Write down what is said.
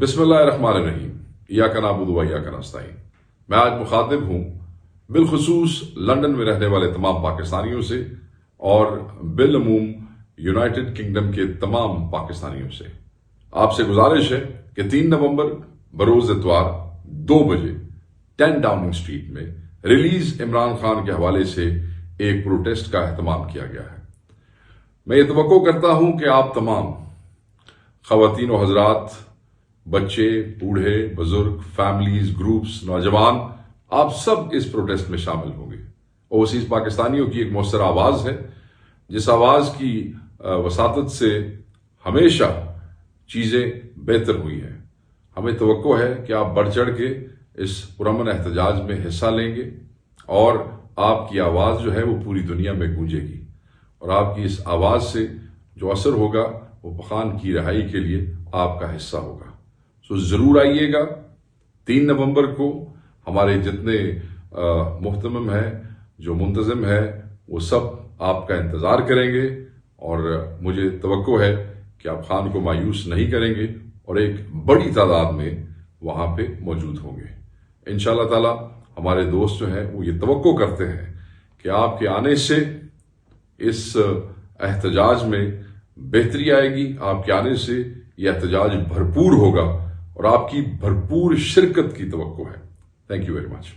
बिस्मिल्लाहिर्रहमानिर्रहीम। इय्याका नअबुदु व इय्याका नस्तईन। मैं आज मुखातिब हूँ बिलखुसूस लंदन में रहने वाले तमाम पाकिस्तानियों से और बिलअमूम यूनाइटेड किंगडम के तमाम पाकिस्तानियों से। आपसे गुजारिश है कि 3 नवंबर बरोज इतवार 2 बजे 10 डाउनिंग स्ट्रीट में रिलीज इमरान खान के हवाले से एक प्रोटेस्ट का एहतमाम किया गया है। मैं ये तवक्को करता हूँ कि आप तमाम ख़वातीन व हज़रात, बच्चे, बूढ़े, बुजुर्ग, फैमिलीज, ग्रुप्स, नौजवान, आप सब इस प्रोटेस्ट में शामिल होंगे। ओवरसीज पाकिस्तानियों की एक मौसर आवाज़ है जिस आवाज़ की वसातत से हमेशा चीज़ें बेहतर हुई हैं। हमें तवक्को है कि आप बढ़ चढ़ के इस पुरअमन एहतजाज में हिस्सा लेंगे और आपकी आवाज़ जो है वो पूरी दुनिया में गूंजेगी और आपकी इस आवाज़ से जो असर होगा वो पखान की रिहाई के लिए आपका हिस्सा होगा। सो ज़रूर आइएगा। 3 नवंबर को हमारे जितने मुहतमिम हैं, जो मुंतज़िम हैं, वो सब आपका इंतज़ार करेंगे और मुझे तवक्को है कि आप खान को मायूस नहीं करेंगे और एक बड़ी तादाद में वहाँ पे मौजूद होंगे। इंशाअल्लाह ताला हमारे दोस्त जो हैं वो ये तवक्को करते हैं कि आपके आने से इस एहतजाज में बेहतरी आएगी, आपके आने से यह एहतजाज भरपूर होगा और आपकी भरपूर शिरकत की तवक्को है। Thank you very much.